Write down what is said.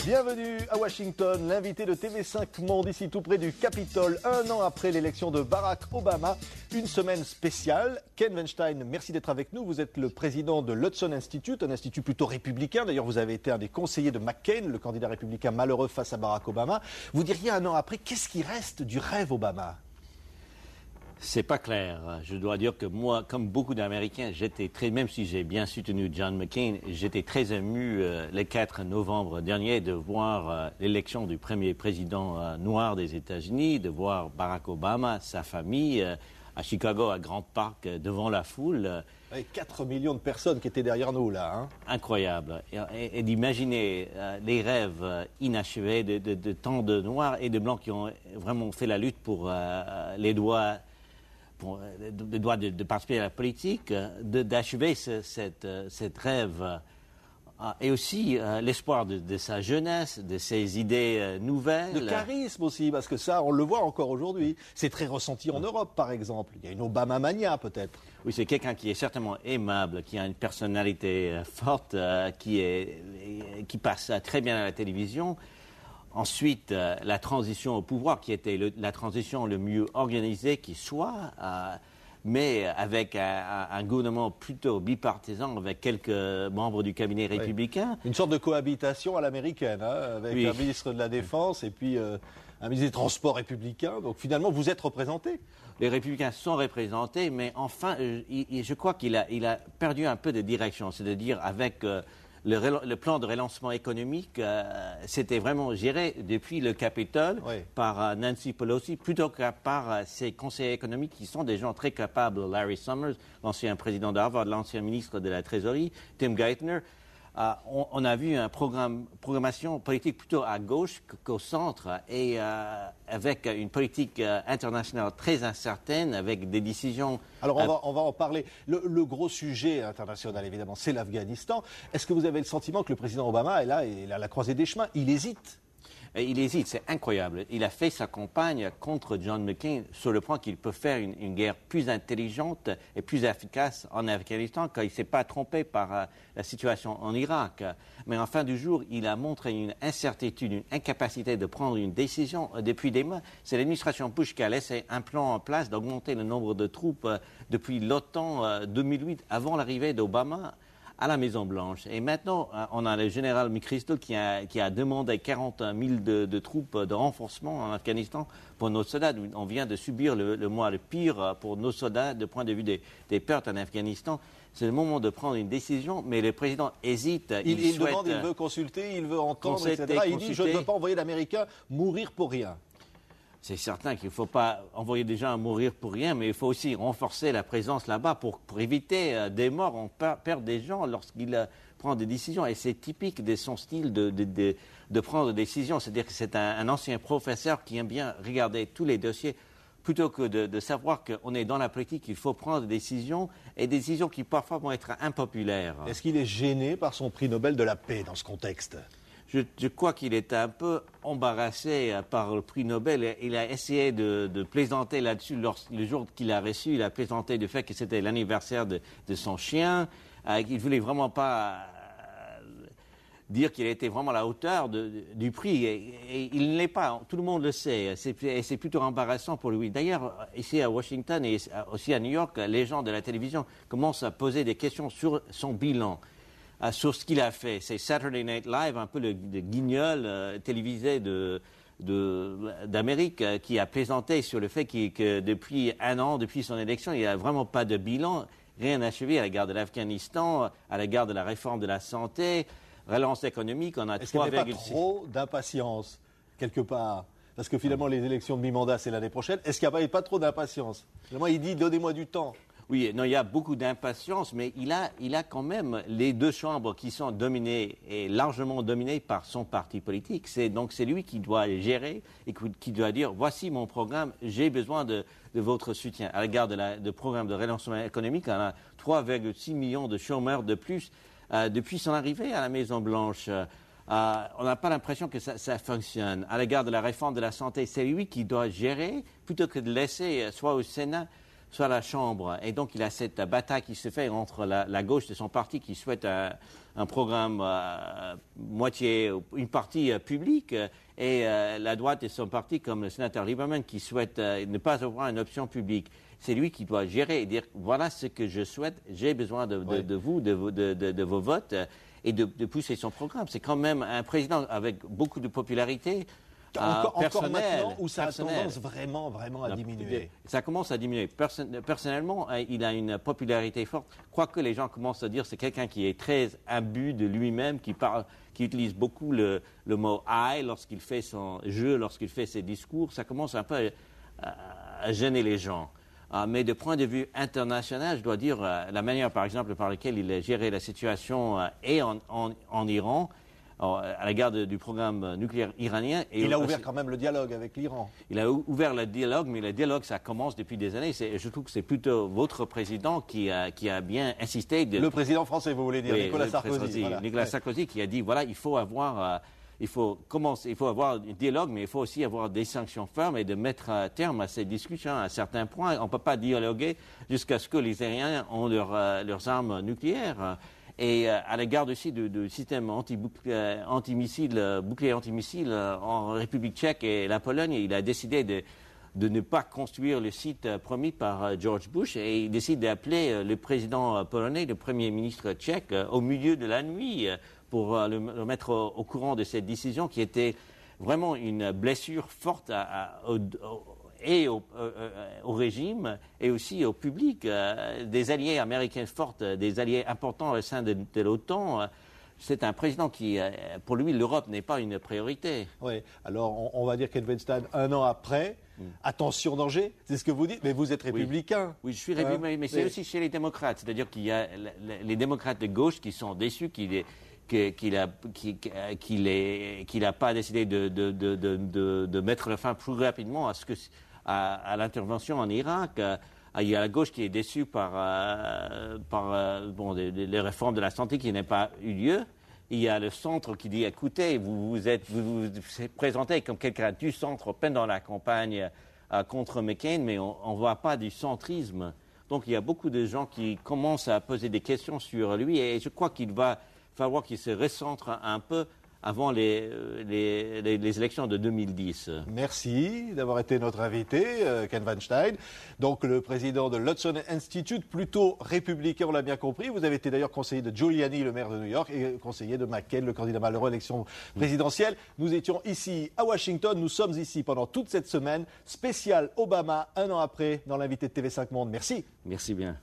Bienvenue à Washington, l'invité de TV5 Monde, ici tout près du Capitole, un an après l'élection de Barack Obama. Une semaine spéciale. Ken Weinstein, merci d'être avec nous. Vous êtes le président de l'Hudson Institute, un institut plutôt républicain. D'ailleurs, vous avez été un des conseillers de McCain, le candidat républicain malheureux face à Barack Obama. Vous diriez un an après, qu'est-ce qui reste du rêve Obama ? C'est pas clair. Je dois dire que moi, comme beaucoup d'Américains, même si j'ai bien soutenu John McCain, j'étais très ému le 4 novembre dernier de voir l'élection du premier président noir des États-Unis, de voir Barack Obama, sa famille, à Chicago, à Grand Park, devant la foule. Avec 4 millions de personnes qui étaient derrière nous, là. Hein. Incroyable. Et d'imaginer les rêves inachevés de tant de Noirs et de Blancs qui ont vraiment fait la lutte pour les droits de participer à la politique, d'achever cette rêve. Et aussi l'espoir de sa jeunesse, de ses idées nouvelles. De charisme aussi, parce que ça, on le voit encore aujourd'hui. C'est très ressenti en Europe, par exemple. Il y a une Obama-mania, peut-être. Oui, c'est quelqu'un qui est certainement aimable, qui a une personnalité forte, qui passe très bien à la télévision. Ensuite, la transition au pouvoir, qui était la transition le mieux organisée qui soit, mais avec un gouvernement plutôt bipartisan, avec quelques membres du cabinet républicain. Une sorte de cohabitation à l'américaine, hein, avec un ministre de la Défense et puis un ministre des Transports républicain. Donc finalement, vous êtes représentés. Les républicains sont représentés, mais enfin, je crois qu'il a perdu un peu de direction. C'est-à-dire avec le plan de relancement économique, c'était vraiment géré depuis le Capitole par Nancy Pelosi, plutôt que par ses conseillers économiques qui sont des gens très capables. Larry Summers, l'ancien président d'Harvard, l'ancien ministre de la Trésorerie, Tim Geithner. On a vu une programmation politique plutôt à gauche qu'au centre et avec une politique internationale très incertaine, avec des décisions... Alors on va en parler. Le gros sujet international, évidemment, c'est l'Afghanistan. Est-ce que vous avez le sentiment que le président Obama est là, il a la croisée des chemins, il hésite ? Il hésite, c'est incroyable. Il a fait sa campagne contre John McCain sur le point qu'il peut faire une guerre plus intelligente et plus efficace en Afghanistan, car il ne s'est pas trompé par la situation en Irak. Mais en fin du jour, il a montré une incertitude, une incapacité de prendre une décision depuis des mois. C'est l'administration Bush qui a laissé un plan en place d'augmenter le nombre de troupes depuis l'OTAN 2008, avant l'arrivée d'Obama à la Maison-Blanche. Et maintenant, on a le général McChrystal qui a demandé 40 000 de troupes de renforcement en Afghanistan pour nos soldats. On vient de subir le mois le pire pour nos soldats du point de vue des pertes en Afghanistan. C'est le moment de prendre une décision, mais le président hésite. Il demande, il veut consulter, il veut entendre, etc. Il dit, je ne veux pas envoyer l'Américain mourir pour rien. C'est certain qu'il ne faut pas envoyer des gens à mourir pour rien, mais il faut aussi renforcer la présence là-bas pour éviter des morts. On perd des gens lorsqu'il prend des décisions. Et c'est typique de son style de prendre des décisions. C'est-à-dire que c'est un ancien professeur qui aime bien regarder tous les dossiers plutôt que de savoir qu'on est dans la politique, il faut prendre des décisions, et des décisions qui parfois vont être impopulaires. Est-ce qu'il est gêné par son prix Nobel de la paix dans ce contexte ? Je crois qu'il est un peu embarrassé par le prix Nobel. Il a essayé de plaisanter là-dessus le jour qu'il a reçu. Il a plaisanté du fait que c'était l'anniversaire de son chien. Il voulait vraiment pas dire qu'il était vraiment à la hauteur du prix. Et il ne l'est pas. Tout le monde le sait. C'est plutôt embarrassant pour lui. D'ailleurs, ici à Washington et aussi à New York, les gens de la télévision commencent à poser des questions sur son bilan. Sur ce qu'il a fait. C'est Saturday Night Live, un peu le guignol télévisé d'Amérique, qui a plaisanté sur le fait que depuis un an, depuis son élection, il n'y a vraiment pas de bilan, rien achevé à l'égard de l'Afghanistan, à l'égard de la réforme de la santé, relance économique, on a 3,6... Est-ce qu'il n'y a pas trop d'impatience, quelque part ? Parce que finalement, les élections de mi-mandat, c'est l'année prochaine. Est-ce qu'il n'y a pas trop d'impatience ? Finalement, il dit, donnez-moi du temps. Oui, non, il y a beaucoup d'impatience, mais il a quand même les deux chambres qui sont dominées et largement dominées par son parti politique. Donc c'est lui qui doit gérer et qui doit dire, voici mon programme, j'ai besoin de votre soutien. À l'égard de programme de relancement économique, on a 3,6 millions de chômeurs de plus depuis son arrivée à la Maison-Blanche. On n'a pas l'impression que ça fonctionne. À l'égard de la réforme de la santé, c'est lui qui doit gérer, plutôt que de laisser soit au Sénat, soit à la Chambre. Et donc, il a cette bataille qui se fait entre la gauche de son parti qui souhaite un programme une partie publique et la droite de son parti, comme le sénateur Lieberman, qui souhaite ne pas avoir une option publique. C'est lui qui doit gérer et dire voilà ce que je souhaite, j'ai besoin de vous, de vos votes et de pousser son programme. C'est quand même un président avec beaucoup de popularité. Encore maintenant où ça a tendance vraiment à diminuer. Ça commence à diminuer. Personnellement, il a une popularité forte. Quoique les gens commencent à dire que c'est quelqu'un qui est très imbu de lui-même, qui utilise beaucoup le mot « I » lorsqu'il fait son jeu, lorsqu'il fait ses discours. Ça commence un peu à gêner les gens. Mais de point de vue international, je dois dire, la manière, par exemple, par laquelle il a géré la situation et en Iran, à l'égard du programme nucléaire iranien. Et il a ouvert quand même le dialogue avec l'Iran. Il a ouvert le dialogue, mais le dialogue, ça commence depuis des années. Je trouve que c'est plutôt votre président qui a bien insisté. Le président français, vous voulez dire, oui, Nicolas Sarkozy. Voilà. Nicolas Sarkozy qui a dit, voilà, il faut avoir un dialogue, mais il faut aussi avoir des sanctions fermes et de mettre un terme à ces discussions à certains points. On ne peut pas dialoguer jusqu'à ce que les Iraniens ont leurs armes nucléaires. Et à l'égard aussi du système bouclier antimissile en République tchèque et la Pologne, il a décidé de ne pas construire le site promis par George Bush et il décide d'appeler le président polonais, le premier ministre tchèque, au milieu de la nuit pour le mettre au courant de cette décision qui était vraiment une blessure forte au régime et aussi au public. Des alliés américains forts, des alliés importants au sein de l'OTAN. C'est un président qui, pour lui, l'Europe n'est pas une priorité. Oui, alors on va dire Ken Weinstein, un an après, attention danger, c'est ce que vous dites, mais vous êtes républicain. Oui, je suis républicain, mais c'est aussi chez les démocrates. C'est-à-dire qu'il y a les démocrates de gauche qui sont déçus qu'il n'a pas décidé de mettre la fin plus rapidement à l'intervention en Irak. Il y a la gauche qui est déçue par les réformes de la santé qui n'ont pas eu lieu. Il y a le centre qui dit, écoutez, vous vous présentez comme quelqu'un du centre pendant la campagne contre McCain, mais on ne voit pas du centrisme. Donc il y a beaucoup de gens qui commencent à poser des questions sur lui et je crois qu'il va falloir qu'il se recentre un peu avant les élections de 2010. Merci d'avoir été notre invité, Ken Weinstein. Donc le président de l'Hudson Institute, plutôt républicain, on l'a bien compris. Vous avez été d'ailleurs conseiller de Giuliani, le maire de New York, et conseiller de McCain, le candidat malheureux à l'élection présidentielle. Nous étions ici à Washington. Nous sommes ici pendant toute cette semaine. Spécial Obama, un an après, dans l'invité de TV5 Monde. Merci. Merci bien.